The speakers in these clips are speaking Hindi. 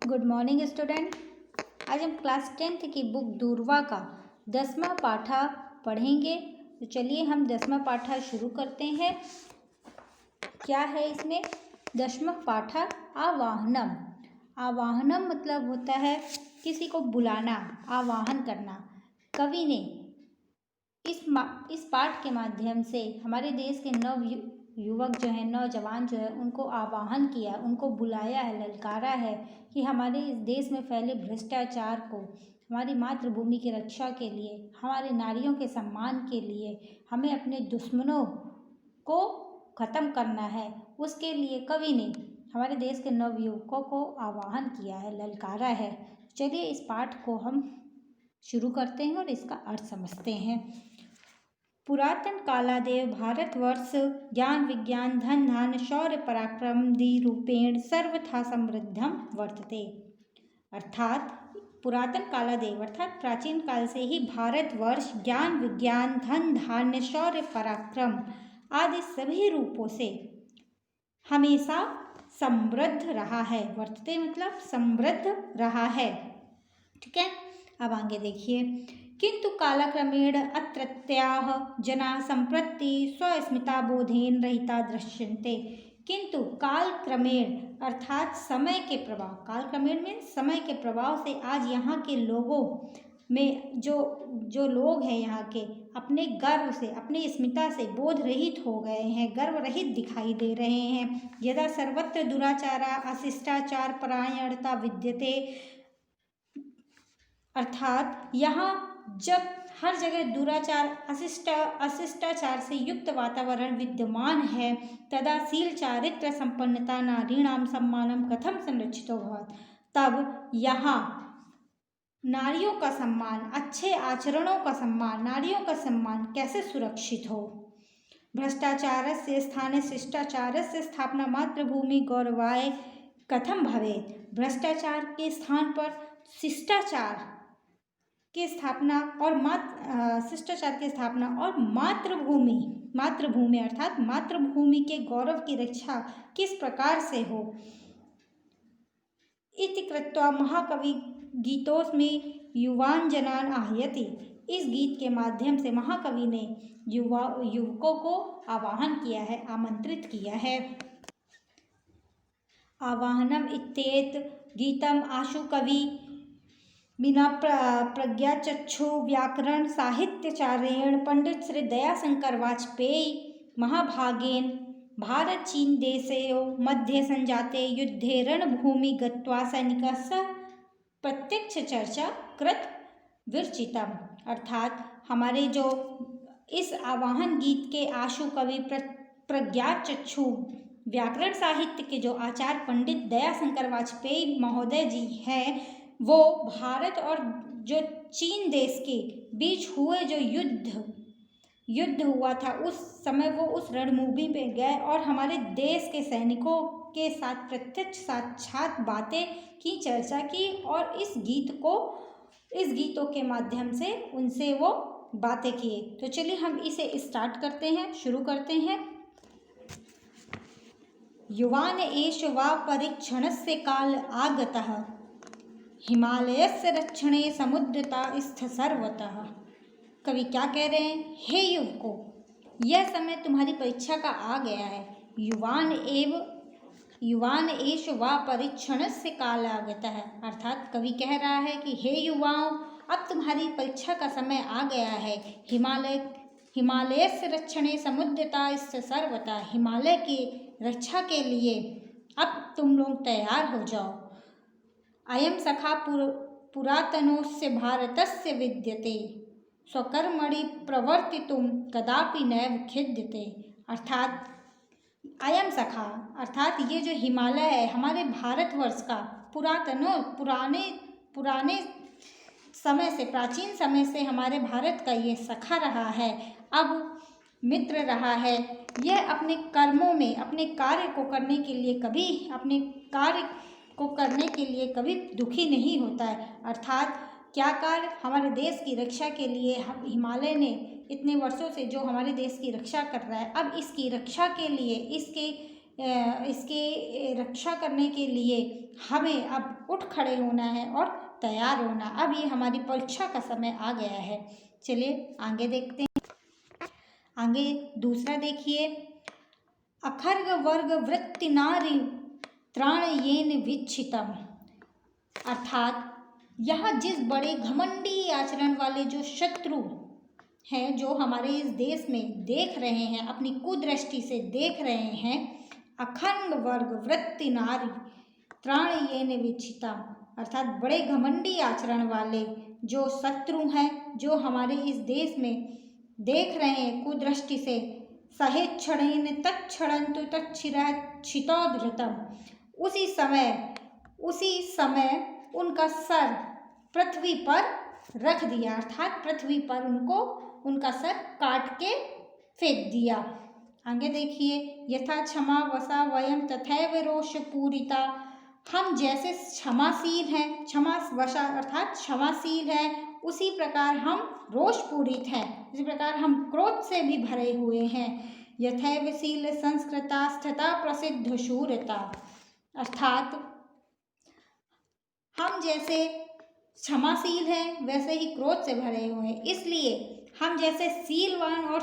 Good morning student. आज हम क्लास 10th की बुक दूरवा का 10वां पाठा पढ़ेंगे। तो चलिए हम 10वां पाठा शुरू करते हैं। क्या है इसमें? 10वां पाठा आवाहनम। आवाहनम मतलब होता है किसी को बुलाना, आवाहन करना। कवि ने इस पाठ के माध्यम से हमारे देश के युवक जो है, नौजवान जो है, उनको आवाहन किया, उनको बुलाया है, ललकारा है कि हमारे इस देश में फैले भ्रष्टाचार को, हमारी मातृभूमि की रक्षा के लिए, हमारे नारियों के सम्मान के लिए हमें अपने दुश्मनों को ख़त्म करना है। उसके लिए कवि ने हमारे देश के नवयुवकों को आवाहन किया है, ललकारा है। चलिए इस पाठ को हम शुरू करते हैं और इसका अर्थ समझते हैं। पुरातन कालादेव भारतवर्ष ज्ञान विज्ञान धन धान्य शौर्य पराक्रमदि रूपेण सर्वथा समृद्धम वर्तते। अर्थात पुरातन कालादेव अर्थात प्राचीन काल से ही भारतवर्ष ज्ञान विज्ञान धन धान्य शौर्य पराक्रम आदि सभी रूपों से हमेशा समृद्ध रहा है। वर्तते मतलब समृद्ध रहा है। ठीक है, अब आगे देखिए। किंतु कालक्रमेण अत्रत्याः जनाः सम्प्रति स्वस्मिताबोधेन रहिता दृश्यन्ते। किंतु कालक्रमेण अर्थात समय के प्रभाव, कालक्रमेण में समय के प्रभाव से आज यहाँ के लोगों में जो लोग हैं यहाँ के, अपने गर्व से, अपनी अस्मिता से बोध रहित हो गए हैं, गर्व रहित दिखाई दे रहे हैं। यदा सर्वत्र दुराचारा अशिष्टाचार परायणता विद्यते, अर्थात यहाँ जब हर जगह दुराचार अशिष्टाचार से युक्त वातावरण विद्यमान है, तदा शील चारित्र संपन्नता नारीणाम सम्मानम कथम संरक्षितो भवेत्, तब यहाँ नारियों का सम्मान, अच्छे आचरणों का सम्मान, नारियों का सम्मान कैसे सुरक्षित हो। भ्रष्टाचार से स्थाने शिष्टाचार से स्थापना मातृभूमि गौरवाय कथम भवेत्, भ्रष्टाचार के स्थान पर शिष्टाचार की स्थापना और शिष्टाचार की स्थापना और मातृभूमि अर्थात मातृभूमि के गौरव की रक्षा किस प्रकार से हो। इति कृत्वा महाकवि गीतोस्मि युवान जनान आह्यति, इस गीत के माध्यम से महाकवि ने युवकों को आवाहन किया है, आमंत्रित किया है। आवाहनम इत्येत गीतम आशु कवि बिना प्रज्ञाचक्षु व्याकरण साहित्याचार्येण पंडित श्री दयाशंकर वाजपेयी महाभागेन भारत चीन देशयोः मध्ये संजाते युद्धे रणभूमि गत्वा सैनिकस्य प्रत्यक्ष चर्चा कृत विरचितम। अर्थात हमारे जो इस आवाहन गीत के आशु कवि प्रज्ञाचक्षु व्याकरण साहित्य के जो आचार्य पंडित दयाशंकर वाजपेयी महोदय जी हैं, वो भारत और जो चीन देश के बीच हुए जो युद्ध हुआ था, उस समय वो उस रणभूमि पे गए और हमारे देश के सैनिकों के साथ प्रत्यक्ष साक्षात बातें की, चर्चा की और इस गीतों के माध्यम से उनसे वो बातें किए। तो चलिए हम इसे स्टार्ट करते हैं, शुरू करते हैं। युवान एष वा परीक्षणस्य काल आगतः हिमालयस्य रक्षणे समुद्रता स्थ सर्वतः। कवि क्या कह रहे हैं? हे युवकों, यह समय तुम्हारी परीक्षा का आ गया है। युवान एष वा परीक्षणस्य काल आगतः है, अर्थात कवि कह रहा है कि हे युवाओं, अब तुम्हारी परीक्षा का समय आ गया है। हिमालयस्य रक्षणे समुद्रता स्थ सर्वतः, हिमालय की रक्षा के लिए अब तुम लोग तैयार हो जाओ। अयम सखा पुरातनोस्य भारतस्य विद्यते स्वकर्मणि प्रवर्तितुम कदापि नैव खिद्यते। अर्थात अयम सखा अर्थात ये जो हिमालय है, हमारे भारतवर्ष का पुराने समय से, प्राचीन समय से हमारे भारत का ये सखा रहा है, अब मित्र रहा है। यह अपने कर्मों में, अपने कार्य को करने के लिए कभी दुखी नहीं होता है। अर्थात क्या कार्य? हमारे देश की रक्षा के लिए हिमालय ने इतने वर्षों से जो हमारे देश की रक्षा कर रहा है, अब इसकी रक्षा के लिए, इसके इसकी रक्षा करने के लिए हमें अब उठ खड़े होना है और तैयार होना। अब ये हमारी परीक्षा का समय आ गया है। चलिए आगे देखते हैं। आगे दूसरा देखिए, अखर्ग वर्ग वृत्ति नारी त्राणयेन विच्छितम। अर्थात यहाँ जिस बड़े घमंडी आचरण वाले जो शत्रु हैं, जो हमारे इस देश में देख रहे हैं, अपनी कुदृष्टि से देख रहे हैं, अखंड वर्ग वृत्ति नारी त्राणयेन विच्छिता, अर्थात बड़े घमंडी आचरण वाले जो शत्रु हैं, जो हमारे इस देश में देख रहे हैं कुदृष्टि से, सहेक्षणेन तत्क्षणन्तु तच्छिरः क्षितोद्धृतम्। उसी समय उनका सर पृथ्वी पर रख दिया, अर्थात पृथ्वी पर उनका सर काट के फेंक दिया। आगे देखिए, यथा क्षमा वसा वयम तथैव रोष पूरिता। हम जैसे क्षमाशील हैं, क्षमा वशा अर्थात क्षमाशील हैं, उसी प्रकार हम रोष पूरित हैं, इसी प्रकार हम क्रोध से भी भरे हुए हैं। यथैव शील संस्कृता स्थिता प्रसिद्ध शूरता, अर्थात हम जैसे क्षमाशील हैं वैसे ही क्रोध से भरे हुए हैं, इसलिए हम जैसे शीलवान और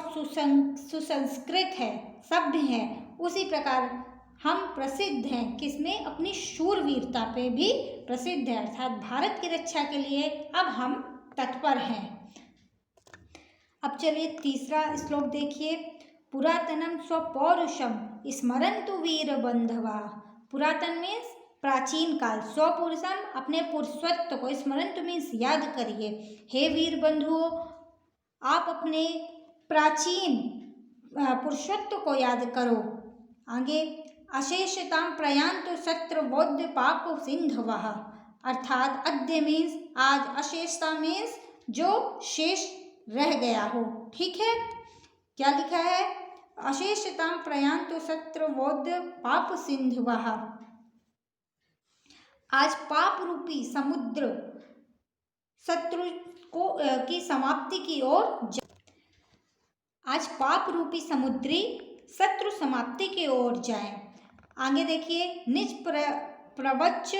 सुसंस्कृत हैं, सभ्य हैं, उसी प्रकार हम प्रसिद्ध हैं। किसमें? अपनी शूरवीरता पे भी प्रसिद्ध है, अर्थात भारत की रक्षा के लिए अब हम तत्पर हैं। अब चलिए तीसरा श्लोक देखिए, पुरातनम स्वपौरुषम स्मरन्तु वीर बंधवा। पुरातन मीन्स प्राचीन काल, स्वपुरुषम अपने पुरुषत्व को, स्मरन्तु मीन्स याद करिए। हे वीर बंधुओं, आप अपने प्राचीन पुरुषत्व को याद करो। आगे, अशेषताम प्रयान्तु शत्रु बौद्ध पाप सिंधवः, अर्थात अद्य मीन्स आज, अशेषता मीन्स जो शेष रह गया हो। ठीक है, क्या लिखा है? अशेषताम प्रयान्तु शत्रु बौद्ध पाप सिंधवः, आज पाप रूपी समुद्र शत्रु को की समाप्ति की ओर, आज पाप रूपी समुद्री शत्रु समाप्ति की ओर जाए। आगे देखिए, निज प्रवच्च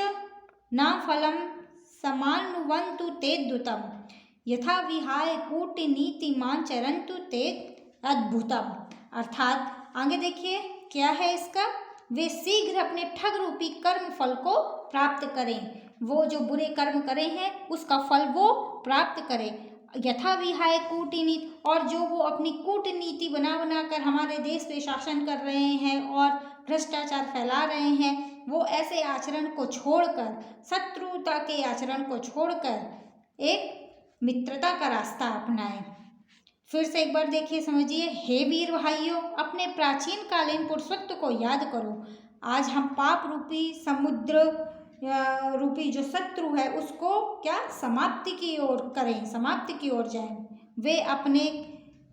न फलम समानुवन्तु ते द्युतम, यथा विहाय कूटनीतिमान चरन्तु ते अद्भुतम, अर्थात आगे देखिए क्या है इसका, वे शीघ्र अपने ठग रूपी कर्म फल को प्राप्त करें। वो जो बुरे कर्म करे हैं उसका फल वो प्राप्त करें। यथा विहाय कूटनीति, और जो वो अपनी कूटनीति बना कर हमारे देश पे शासन कर रहे हैं और भ्रष्टाचार फैला रहे हैं, वो ऐसे आचरण को छोड़कर, शत्रुता के आचरण को छोड़कर एक मित्रता का रास्ता अपनाएं। फिर से एक बार देखिए, समझिए, हे वीर भाइयों, अपने प्राचीन कालीन पुरुषत्व को याद करो। आज हम पाप रूपी समुद्र रूपी जो शत्रु है उसको क्या समाप्ति की ओर करें, समाप्ति की ओर जाएं। वे अपने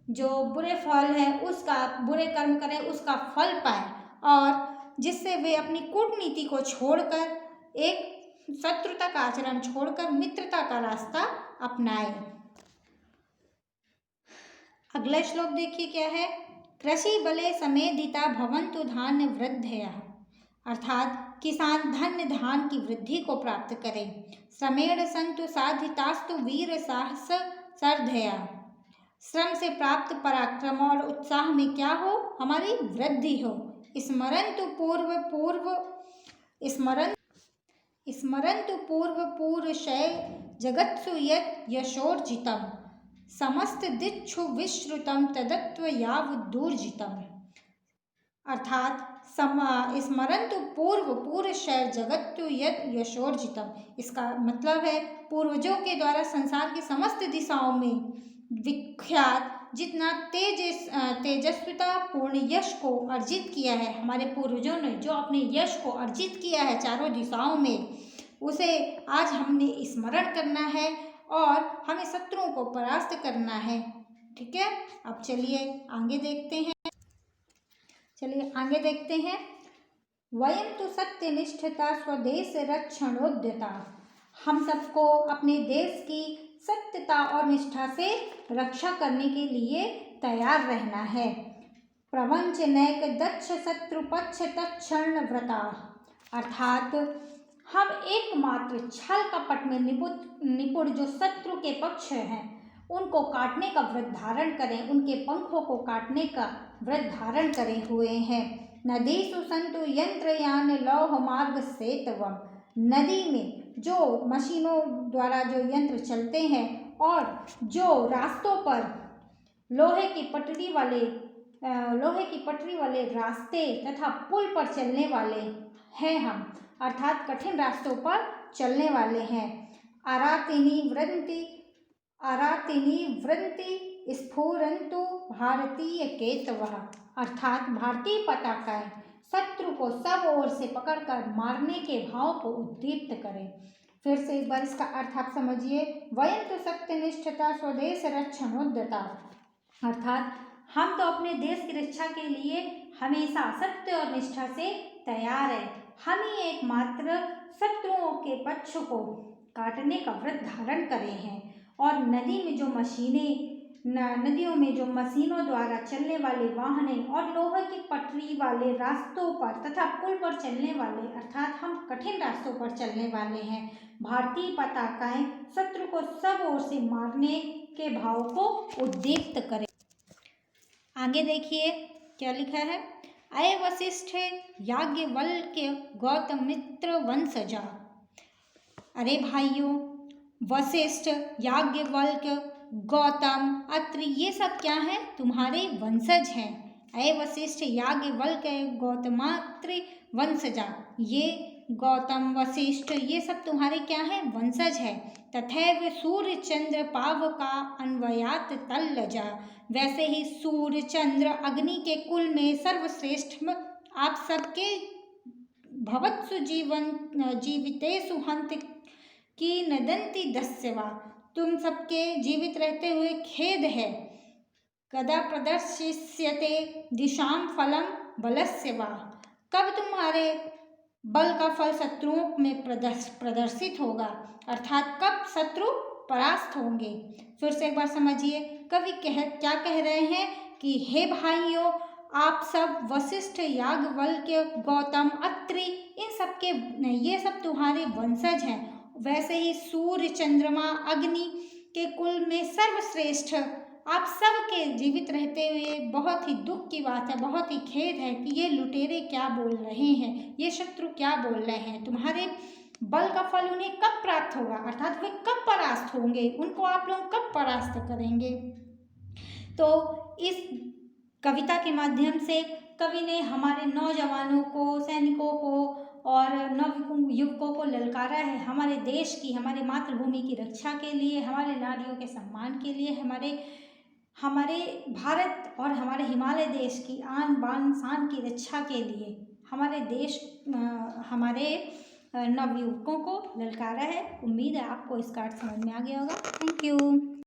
जो बुरे फल है उसका, बुरे कर्म करें उसका फल पाए, और जिससे वे अपनी कूटनीति को छोड़कर, एक शत्रुता का आचरण छोड़कर मित्रता का रास्ता अपनाएं। अगला श्लोक देखिए क्या है, कृषि बले समेधिता भवन्तु धान्य वृद्धयः, अर्थात किसान धन्य धान की वृद्धि को प्राप्त करें। श्रमेण सन्तु साधितास्तु वीर साहस सर्धया, श्रम से प्राप्त पराक्रम और उत्साह में क्या हो? हमारी वृद्धि हो। स्मरन्तु पूर्व पुरुषै जगत्सु यत् यशोर्जितम्, समस्त दिक्षु विश्रुतम तदत्व यावदूर्जितम, अर्थात स्मरन्तु पूर्व पुरुषै जगत्सु यत् यशोर्जितम, इसका मतलब है पूर्वजों के द्वारा संसार की समस्त दिशाओं में विख्यात जितना तेजस्विता पूर्ण यश को अर्जित किया है, हमारे पूर्वजों ने जो अपने यश को अर्जित किया है चारों दिशाओं में, उसे आज हमने स्मरण करना है और हमें शत्रुओं को परास्त करना है। ठीक है, अब चलिए आगे देखते हैं। वयम तो सत्यनिष्ठता स्वदेश रक्षणोद्यता, हम सबको अपने देश की सत्यता और निष्ठा से रक्षा करने के लिए तैयार रहना है। प्रवंच नैक दक्ष शत्रु पक्ष तत्क्षण व्रता। अर्थात हम एकमात्र छल कपट में निपुण जो शत्रु के पक्ष हैं उनको काटने का व्रत धारण करें, उनके पंखों को काटने का व्रत धारण करे हुए हैं। नदीषु सन्तु यंत्रयान लौह मार्ग सेतवम। नदी में जो मशीनों द्वारा जो यंत्र चलते हैं और जो रास्तों पर लोहे की पटरी वाले रास्ते तथा पुल पर चलने वाले हैं हम, अर्थात कठिन रास्तों पर चलने वाले हैं। आरातिनी वृंति स्फुरन्तु भारतीय केतवः। अर्थात भारतीय पताकाएं शत्रु को सब ओर से पकड़कर मारने के भाव को उद्दीप्त करें। फिर से एक बार इसका अर्थ आप समझिए। वयं तो सत्यनिष्ठता स्वदेश रक्षणोद्यता। अर्थात हम तो अपने देश की रक्षा के लिए हमेशा सत्य और निष्ठा से तैयार है। हम ही एकमात्र शत्रुओं के पक्ष को काटने का व्रत धारण करे हैं। और नदियों में जो मशीनों द्वारा चलने वाले वाहने और लोहे की पटरी वाले रास्तों पर तथा पुल पर चलने वाले, अर्थात हम कठिन रास्तों पर चलने वाले हैं। भारतीय पताकाएं शत्रु को सब ओर से मारने के भाव को उद्दीप्त करें। आगे देखिए क्या लिखा है। अय वशिष्ठ याज्ञवल्क्य गौतमित्र वंशजा। अरे भाइयों, वशिष्ठ, याज्ञवल्क्य, गौतम, अत्रि ये सब क्या हैं? तुम्हारे वंशज हैं। अय वशिष्ठ याज्ञवल्क्य गौतमात्रि वंशजा। ये गौतम, वशिष्ठ ये सब तुम्हारे क्या हैं? वंशज है। तथैव सूर्य चंद्र पावका अन्वयात तल्लजा। वैसे ही सूर्य चंद्र अग्नि के कुल में सर्वश्रेष्ठ आप सबके भवत्सु जीवितेषु हन्ति की नदन्ति दस्यवा। तुम सबके जीवित रहते हुए खेद है। कदा प्रदर्शिष्यते दिशां फलं बलस्य वा। कब तुम्हारे बल का फल शत्रुओं में प्रदर्शित होगा, अर्थात कब शत्रु परास्त होंगे। फिर से एक बार समझिए, कवि क्या कह रहे हैं कि हे भाइयों, आप सब वशिष्ठ, याज्ञवल्क्य, गौतम, अत्रि इन सब के ये सब तुम्हारे वंशज हैं। वैसे ही सूर्य, चंद्रमा, अग्नि के कुल में सर्वश्रेष्ठ आप सब के जीवित रहते हुए बहुत ही दुख की बात है, बहुत ही खेद है कि ये लुटेरे क्या बोल रहे हैं, ये शत्रु क्या बोल रहे हैं। तुम्हारे बल का फल उन्हें कब प्राप्त होगा, अर्थात वे कब परास्त होंगे, उनको आप लोग कब परास्त करेंगे। तो इस कविता के माध्यम से कवि ने हमारे नौजवानों को, सैनिकों को और नव युवकों को ललकारा है हमारे देश की, हमारे मातृभूमि की रक्षा के लिए, हमारे नारियों के सम्मान के लिए, हमारे भारत और हमारे हिमालय देश की आन बान शान की रक्षा के लिए हमारे नवयुवकों को ललकारा है। उम्मीद है आपको इसका अर्थ समझ में आ गया होगा। Thank you.